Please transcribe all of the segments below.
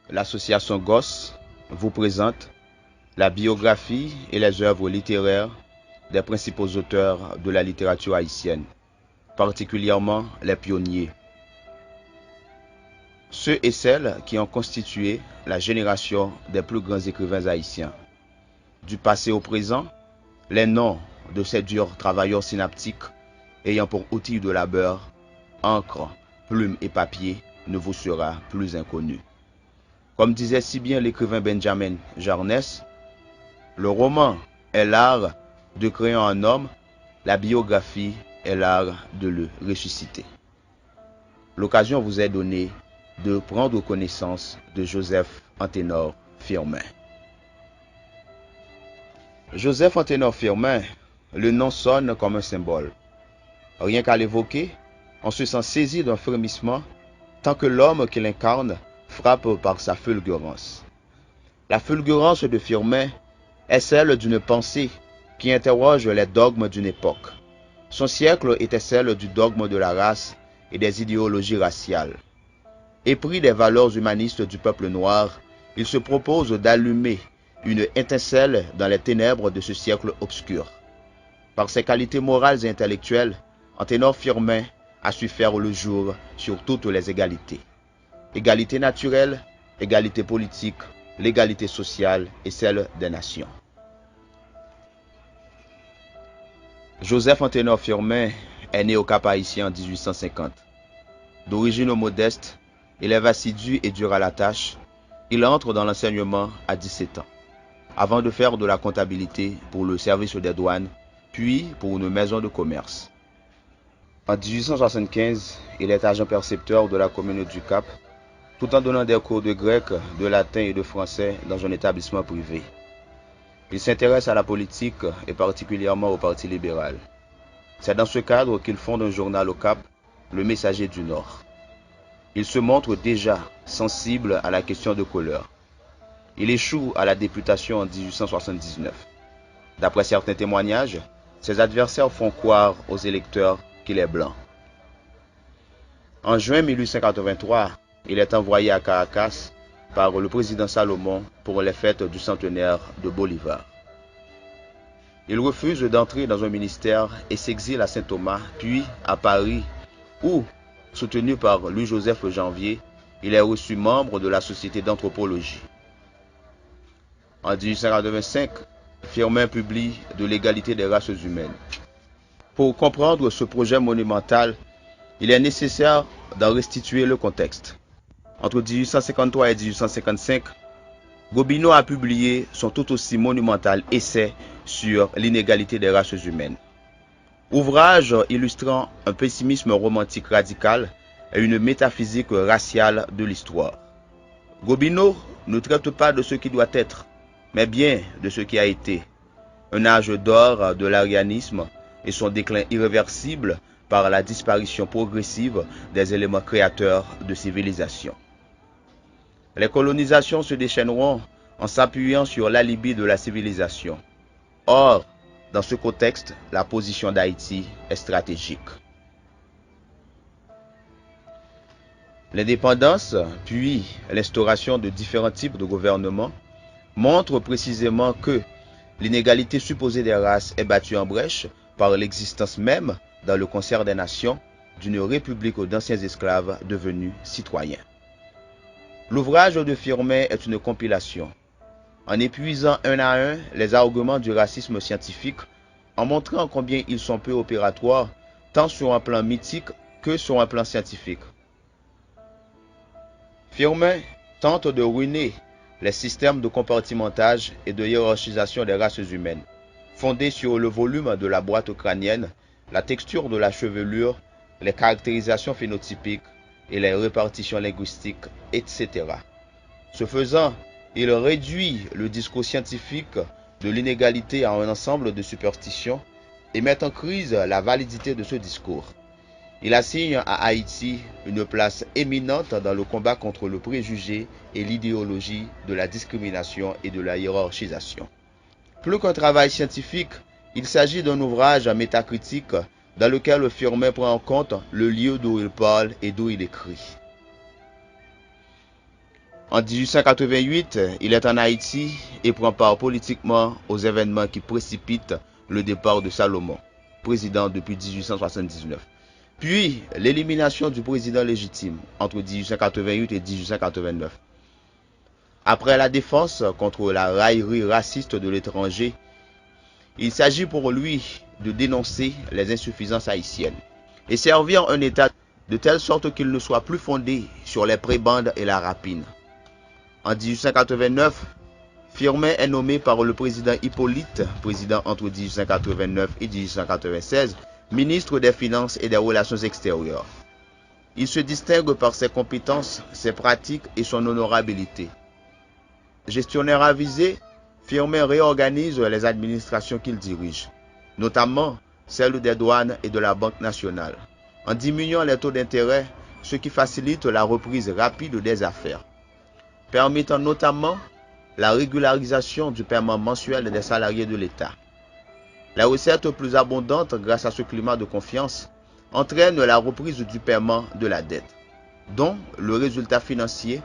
l'association GOS vous présente la biographie et les œuvres littéraires des principaux auteurs de la littérature haïtienne, particulièrement les pionniers. Ceux et celles qui ont constitué la génération des plus grands écrivains haïtiens. Du passé au présent, les noms de ces durs travailleurs synaptiques ayant pour outil de labeur encre, plume et papier ne vous sera plus inconnu. Comme disait si bien l'écrivain Benjamin Jarnès, le roman est l'art de créer un homme, la biographie est l'art de le ressusciter. L'occasion vous est donnée de prendre connaissance de Joseph Anténor Firmin. Joseph Anténor Firmin, le nom sonne comme un symbole. Rien qu'à l'évoquer, on se sent saisi d'un frémissement tant que l'homme qui l'incarne frappe par sa fulgurance. La fulgurance de Firmin est celle d'une pensée qui interroge les dogmes d'une époque. Son siècle était celle du dogme de la race et des idéologies raciales. Épris des valeurs humanistes du peuple noir, il se propose d'allumer une étincelle dans les ténèbres de ce siècle obscur. Par ses qualités morales et intellectuelles, Anténor Firmin a su faire le jour sur toutes les égalités. Égalité naturelle, égalité politique, l'égalité sociale et celle des nations. Joseph Anténor Firmin est né au Cap-Haïtien en 1850. D'origine modeste, élève assidu et dur à la tâche, il entre dans l'enseignement à 17 ans, avant de faire de la comptabilité pour le service des douanes, puis pour une maison de commerce. En 1875, il est agent percepteur de la commune du Cap, tout en donnant des cours de grec, de latin et de français dans un établissement privé. Il s'intéresse à la politique et particulièrement au Parti libéral. C'est dans ce cadre qu'il fonde un journal au Cap, Le Messager du Nord. Il se montre déjà sensible à la question de couleur. Il échoue à la députation en 1879. D'après certains témoignages, ses adversaires font croire aux électeurs qu'il est blanc. En juin 1883, il est envoyé à Caracas par le président Salomon pour les fêtes du centenaire de Bolivar. Il refuse d'entrer dans un ministère et s'exile à Saint-Thomas, puis à Paris, où, soutenu par Louis-Joseph Janvier, il est reçu membre de la Société d'anthropologie. En 1885, Firmin publie De l'égalité des races humaines. Pour comprendre ce projet monumental, il est nécessaire d'en restituer le contexte. Entre 1853 et 1855, Gobineau a publié son tout aussi monumental essai sur l'inégalité des races humaines. Ouvrage illustrant un pessimisme romantique radical et une métaphysique raciale de l'histoire. Gobineau ne traite pas de ce qui doit être, mais bien de ce qui a été. Un âge d'or de l'arianisme et son déclin irréversible par la disparition progressive des éléments créateurs de civilisation. Les colonisations se déchaîneront en s'appuyant sur l'alibi de la civilisation. Or, dans ce contexte, la position d'Haïti est stratégique. L'indépendance, puis l'instauration de différents types de gouvernements, montrent précisément que l'inégalité supposée des races est battue en brèche par l'existence même, dans le concert des nations, d'une république d'anciens esclaves devenus citoyens. L'ouvrage de Firmin est une compilation. En épuisant un à un les arguments du racisme scientifique, en montrant combien ils sont peu opératoires, tant sur un plan mythique que sur un plan scientifique. Firmin tente de ruiner les systèmes de compartimentage et de hiérarchisation des races humaines, fondés sur le volume de la boîte crânienne, la texture de la chevelure, les caractérisations phénotypiques et les répartitions linguistiques, etc. Ce faisant, il réduit le discours scientifique de l'inégalité à un ensemble de superstitions et met en crise la validité de ce discours. Il assigne à Haïti une place éminente dans le combat contre le préjugé et l'idéologie de la discrimination et de la hiérarchisation. Plus qu'un travail scientifique, il s'agit d'un ouvrage métacritique dans lequel Firmin prend en compte le lieu d'où il parle et d'où il écrit. En 1888, il est en Haïti et prend part politiquement aux événements qui précipitent le départ de Salomon, président depuis 1879. Puis l'élimination du président légitime entre 1888 et 1889. Après la défense contre la raillerie raciste de l'étranger, il s'agit pour lui de dénoncer les insuffisances haïtiennes et servir un État de telle sorte qu'il ne soit plus fondé sur les prébendes et la rapine. En 1889, Firmin est nommé par le président Hippolyte, président entre 1889 et 1896, ministre des Finances et des Relations extérieures. Il se distingue par ses compétences, ses pratiques et son honorabilité. Gestionnaire avisé, Firmin réorganise les administrations qu'il dirige, notamment celle des douanes et de la Banque nationale, en diminuant les taux d'intérêt, ce qui facilite la reprise rapide des affaires, permettant notamment la régularisation du paiement mensuel des salariés de l'État. Les recettes plus abondantes grâce à ce climat de confiance entraînent la reprise du paiement de la dette, dont le résultat financier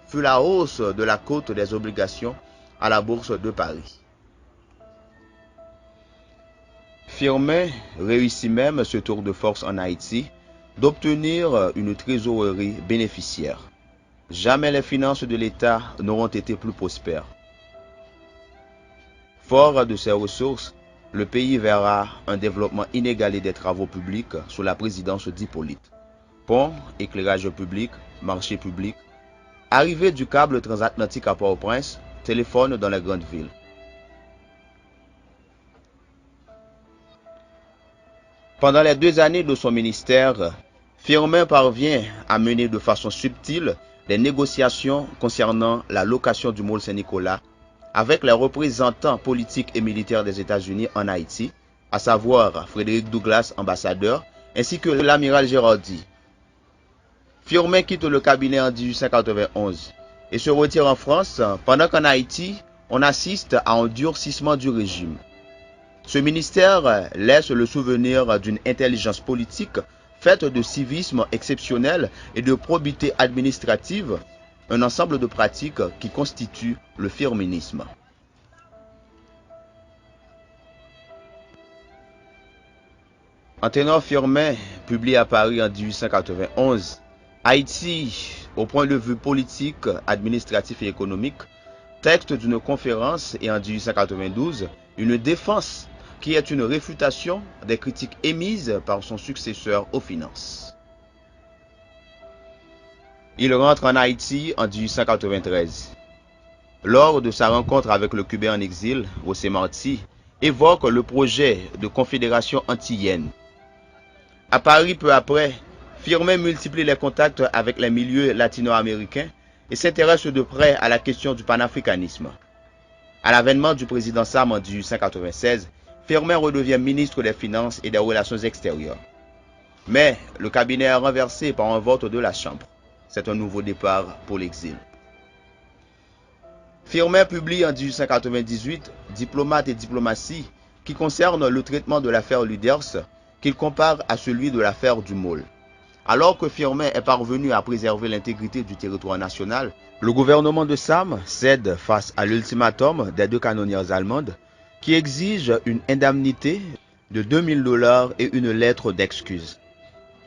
fut la hausse de la cote des obligations à la Bourse de Paris. Firmin réussit même ce tour de force en Haïti d'obtenir une trésorerie bénéficiaire. Jamais les finances de l'État n'auront été plus prospères. Fort de ses ressources, le pays verra un développement inégalé des travaux publics sous la présidence d'Hippolyte. Ponts, éclairage public, marchés publics, arrivée du câble transatlantique à Port-au-Prince, téléphone dans les grandes villes. Pendant les 2 années de son ministère, Firmin parvient à mener de façon subtile des négociations concernant la location du môle Saint-Nicolas avec les représentants politiques et militaires des États-Unis en Haïti, à savoir Frédéric Douglass, ambassadeur, ainsi que l'amiral Girardi. Firmin quitte le cabinet en 1891 et se retire en France pendant qu'en Haïti, on assiste à un durcissement du régime. Ce ministère laisse le souvenir d'une intelligence politique faite de civisme exceptionnel et de probité administrative, un ensemble de pratiques qui constituent le firminisme. Anténor Firmin publie à Paris en 1891 Haïti au point de vue politique, administratif et économique, texte d'une conférence, et en 1892 une défense qui est une réfutation des critiques émises par son successeur aux finances. Il rentre en Haïti en 1893. Lors de sa rencontre avec le Cubain en exil, José Martí, évoque le projet de confédération antillienne. À Paris, peu après, Firmin multiplie les contacts avec les milieux latino-américains et s'intéresse de près à la question du panafricanisme. À l'avènement du président Sam en 1896, Firmin redevient ministre des Finances et des Relations extérieures. Mais le cabinet est renversé par un vote de la Chambre. C'est un nouveau départ pour l'exil. Firmin publie en 1898 Diplomate et diplomatie, qui concerne le traitement de l'affaire Luders, qu'il compare à celui de l'affaire du môle. Alors que Firmin est parvenu à préserver l'intégrité du territoire national, le gouvernement de Sam cède face à l'ultimatum des 2 canonnières allemandes qui exigent une indemnité de $2000 et une lettre d'excuse.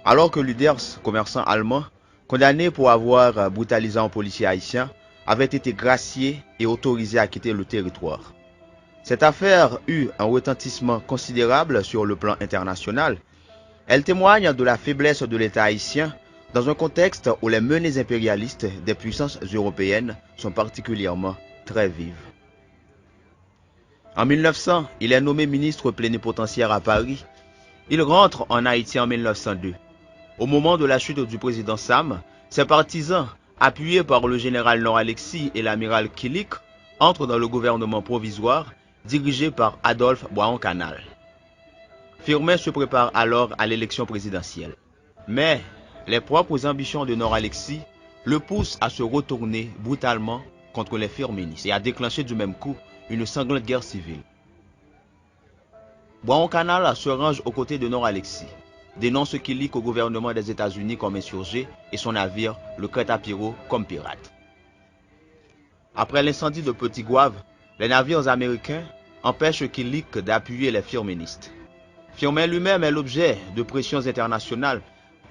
Alors que Luders, commerçant allemand, condamné pour avoir brutalisé un policier haïtien, avait été gracié et autorisé à quitter le territoire. Cette affaire eut un retentissement considérable sur le plan international. Elle témoigne de la faiblesse de l'État haïtien dans un contexte où les menées impérialistes des puissances européennes sont particulièrement très vives. En 1900, il est nommé ministre plénipotentiaire à Paris. Il rentre en Haïti en 1902. Au moment de la chute du président Sam, ses partisans, appuyés par le général Nord-Alexis et l'amiral Killick, entrent dans le gouvernement provisoire dirigé par Adolphe Boisson-Canal. Firmin se prépare alors à l'élection présidentielle. Mais les propres ambitions de Nord-Alexis le poussent à se retourner brutalement contre les firministes et à déclencher du même coup une sanglante guerre civile. Boisson-Canal se range aux côtés de Nord-Alexis, dénonce Killick au gouvernement des États-Unis comme insurgé et son navire, le Crête-à-Pirou, comme pirate. Après l'incendie de Petit Gouave, les navires américains empêchent Kilic d'appuyer les firménistes. Firmin lui-même est l'objet de pressions internationales,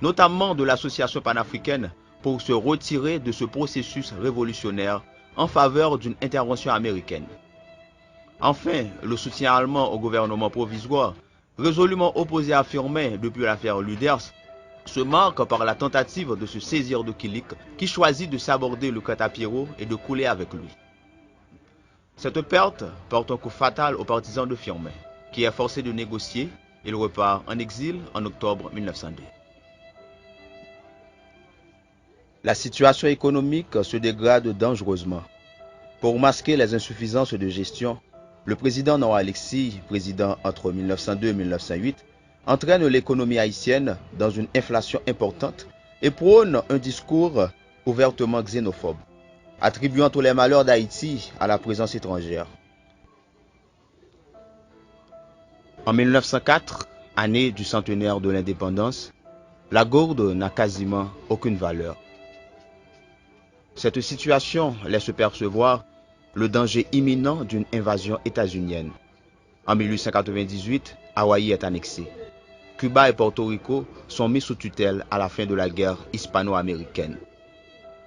notamment de l'Association panafricaine, pour se retirer de ce processus révolutionnaire en faveur d'une intervention américaine. Enfin, le soutien allemand au gouvernement provisoire, résolument opposé à Firmin depuis l'affaire Luders, se marque par la tentative de se saisir de Kilic, qui choisit de s'aborder le Catapiero et de couler avec lui. Cette perte porte un coup fatal aux partisans de Firmin, qui est forcé de négocier. Il repart en exil en octobre 1902. La situation économique se dégrade dangereusement. Pour masquer les insuffisances de gestion, le président Nora Alexis, président entre 1902 et 1908, entraîne l'économie haïtienne dans une inflation importante et prône un discours ouvertement xénophobe, attribuant tous les malheurs d'Haïti à la présence étrangère. En 1904, année du centenaire de l'indépendance, la gourde n'a quasiment aucune valeur. Cette situation laisse percevoir le danger imminent d'une invasion états-unienne. En 1898, Hawaï est annexé. Cuba et Porto Rico sont mis sous tutelle à la fin de la guerre hispano-américaine.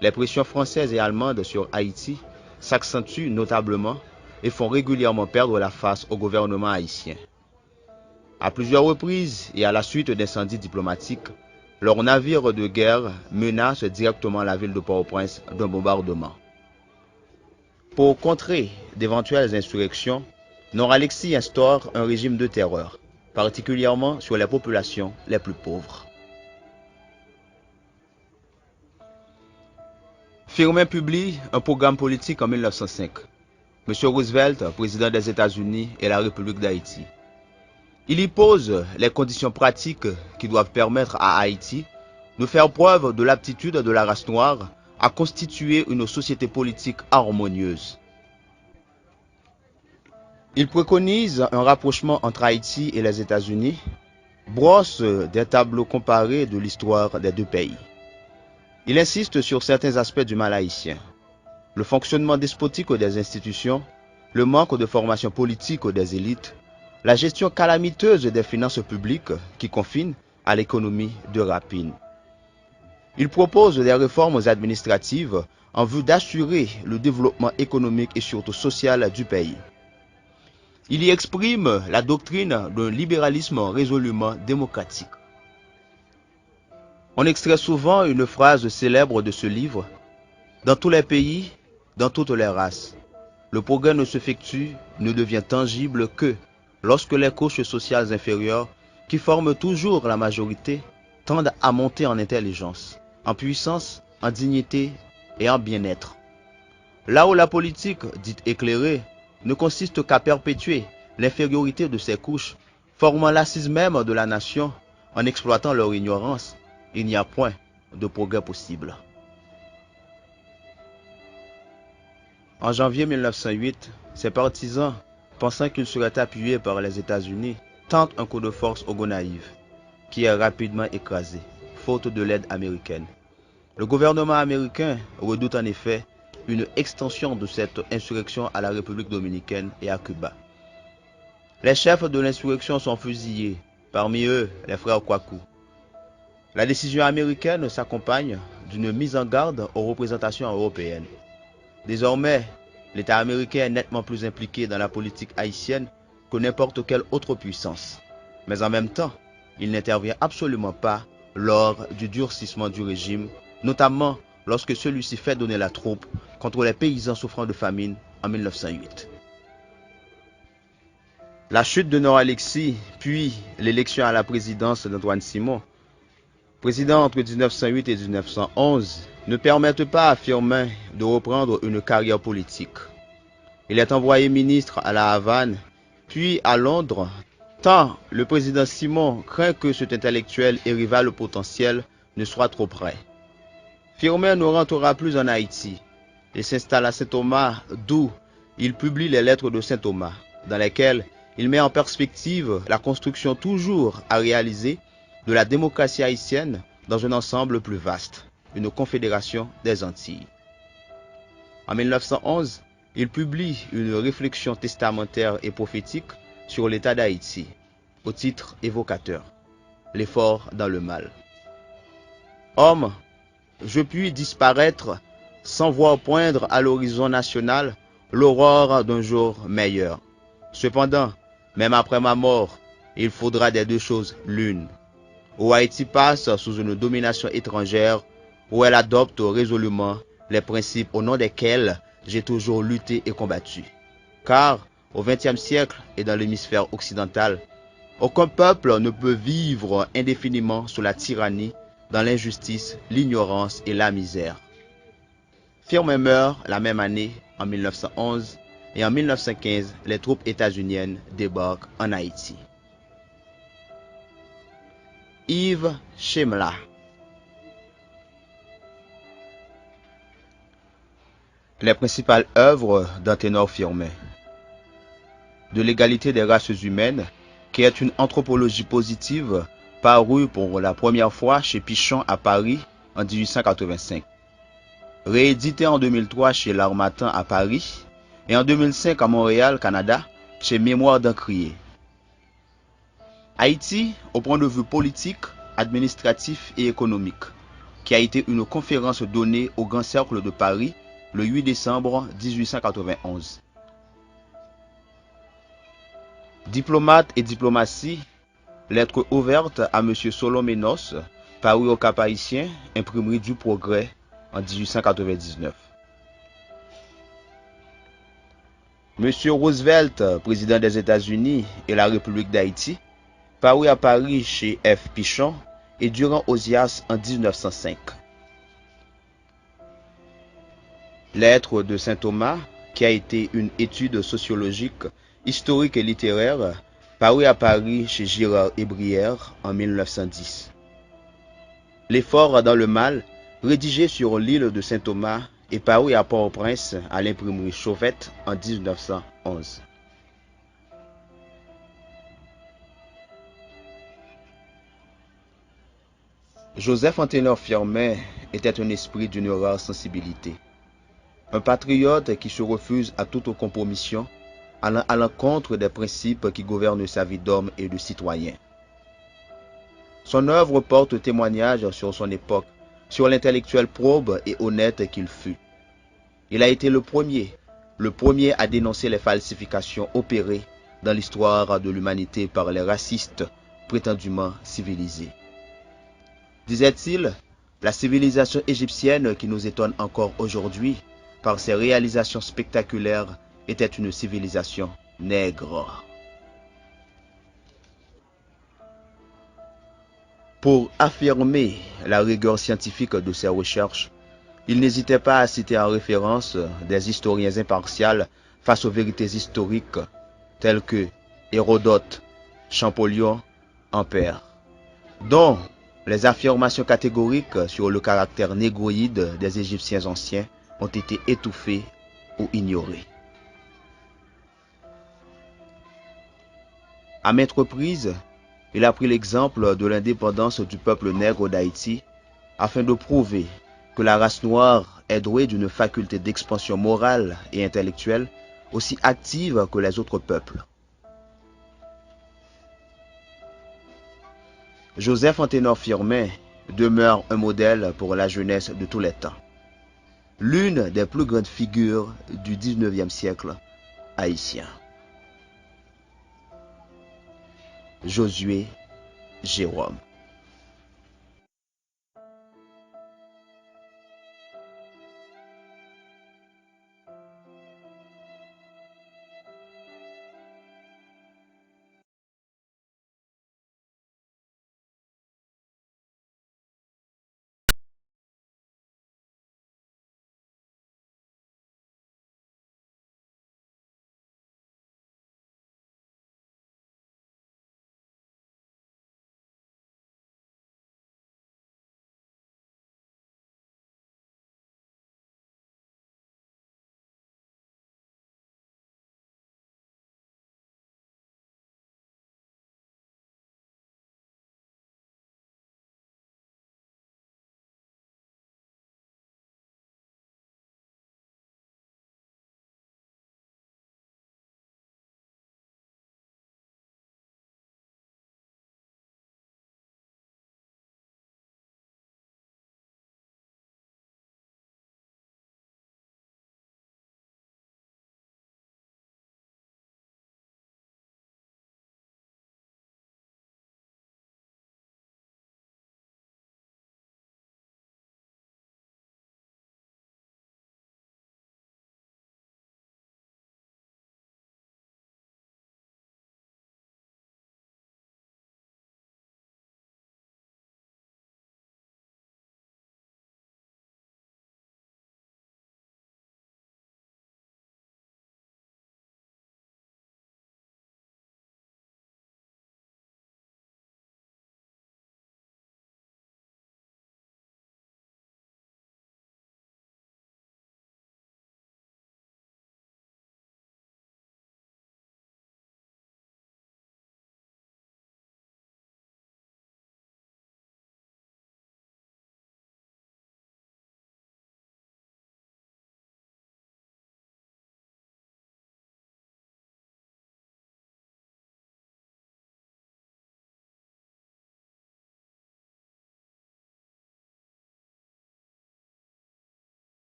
Les pressions françaises et allemandes sur Haïti s'accentuent notablement et font régulièrement perdre la face au gouvernement haïtien. À plusieurs reprises et à la suite d'incendies diplomatiques, leurs navires de guerre menacent directement la ville de Port-au-Prince d'un bombardement. Pour contrer d'éventuelles insurrections, Nora Alexis instaure un régime de terreur, particulièrement sur les populations les plus pauvres. Firmin publie un programme politique en 1905. M. Roosevelt, président des États-Unis et la République d'Haïti. Il y pose les conditions pratiques qui doivent permettre à Haïti de faire preuve de l'aptitude de la race noire à constituer une société politique harmonieuse. Il préconise un rapprochement entre Haïti et les États-Unis, brosse des tableaux comparés de l'histoire des deux pays. Il insiste sur certains aspects du mal haïtien, le fonctionnement despotique des institutions, le manque de formation politique des élites, la gestion calamiteuse des finances publiques qui confine à l'économie de rapine. Il propose des réformes administratives en vue d'assurer le développement économique et surtout social du pays. Il y exprime la doctrine d'un libéralisme résolument démocratique. On extrait souvent une phrase célèbre de ce livre: « Dans tous les pays, dans toutes les races, le progrès ne s'effectue, ne devient tangible que lorsque les couches sociales inférieures, qui forment toujours la majorité, tendent à monter en intelligence, en puissance, en dignité et en bien-être. Là où la politique, dite éclairée, ne consiste qu'à perpétuer l'infériorité de ces couches, formant l'assise même de la nation, en exploitant leur ignorance, il n'y a point de progrès possible. » En janvier 1908, ses partisans, pensant qu'ils seraient appuyés par les États-Unis, tentent un coup de force au Gonaïves, qui est rapidement écrasé, faute de l'aide américaine. Le gouvernement américain redoute en effet une extension de cette insurrection à la République dominicaine et à Cuba. Les chefs de l'insurrection sont fusillés, parmi eux les frères Kwaku. La décision américaine s'accompagne d'une mise en garde aux représentations européennes. Désormais, l'État américain est nettement plus impliqué dans la politique haïtienne que n'importe quelle autre puissance. Mais en même temps, il n'intervient absolument pas lors du durcissement du régime, notamment lorsque celui-ci fait donner la troupe contre les paysans souffrant de famine en 1908. La chute de Nora Alexis, puis l'élection à la présidence d'Antoine Simon, président entre 1908 et 1911, ne permettent pas à Firmin de reprendre une carrière politique. Il est envoyé ministre à La Havane, puis à Londres, tant le président Simon craint que cet intellectuel et rival potentiel ne soit trop près. Firmin ne rentrera plus en Haïti et s'installe à Saint-Thomas, d'où il publie les lettres de Saint-Thomas, dans lesquelles il met en perspective la construction toujours à réaliser de la démocratie haïtienne dans un ensemble plus vaste, une confédération des Antilles. En 1911, il publie une réflexion testamentaire et prophétique sur l'état d'Haïti, au titre évocateur, l'effort dans le mal. Homme, je puis disparaître sans voir poindre à l'horizon national l'aurore d'un jour meilleur. Cependant, même après ma mort, il faudra des deux choses l'une. Ou Haïti passe sous une domination étrangère, ou elle adopte résolument les principes au nom desquels j'ai toujours lutté et combattu. Car, au XXe siècle et dans l'hémisphère occidental, aucun peuple ne peut vivre indéfiniment sous la tyrannie, dans l'injustice, l'ignorance et la misère. Firmin meurt la même année, en 1911, et en 1915, les troupes états-uniennes débarquent en Haïti. Yves Chemla. Les principales œuvres d'Anténor Firmin. De l'égalité des races humaines, qui est une anthropologie positive parue pour la première fois chez Pichon à Paris en 1885. Réédité en 2003 chez l'Harmattan à Paris et en 2005 à Montréal, Canada, chez Mémoire d'Encrier. Haïti, au point de vue politique, administratif et économique, qui a été une conférence donnée au Grand Cercle de Paris le 8 décembre 1891. Diplomate et diplomatie, lettre ouverte à M. Soloménos, paru au Cap-Haïtien, imprimerie du Progrès en 1899. M. Roosevelt, président des États-Unis et la République d'Haïti, paru à Paris chez F. Pichon et durant Ozias en 1905. Lettre de Saint Thomas, qui a été une étude sociologique, historique et littéraire, paru à Paris chez Girard et Brière en 1910. L'effort dans le mal, rédigé sur l'île de Saint Thomas et paru à Port-au-Prince à l'imprimerie Chauvette en 1911. Joseph Anténor Firmin était un esprit d'une rare sensibilité. Un patriote qui se refuse à toute compromission, allant à l'encontre des principes qui gouvernent sa vie d'homme et de citoyen. Son œuvre porte témoignage sur son époque, sur l'intellectuel probe et honnête qu'il fut. Il a été le premier à dénoncer les falsifications opérées dans l'histoire de l'humanité par les racistes prétendument civilisés. Disait-il, la civilisation égyptienne qui nous étonne encore aujourd'hui par ses réalisations spectaculaires était une civilisation nègre. Pour affirmer la rigueur scientifique de ses recherches, il n'hésitait pas à citer en référence des historiens impartials face aux vérités historiques telles que Hérodote, Champollion, Ampère, dont les affirmations catégoriques sur le caractère négroïde des Égyptiens anciens ont été étouffées ou ignorées. À maintes reprises, il a pris l'exemple de l'indépendance du peuple nègre d'Haïti afin de prouver que la race noire est douée d'une faculté d'expansion morale et intellectuelle aussi active que les autres peuples. Joseph Anténor Firmin demeure un modèle pour la jeunesse de tous les temps. L'une des plus grandes figures du 19e siècle haïtien. Josué Jérôme.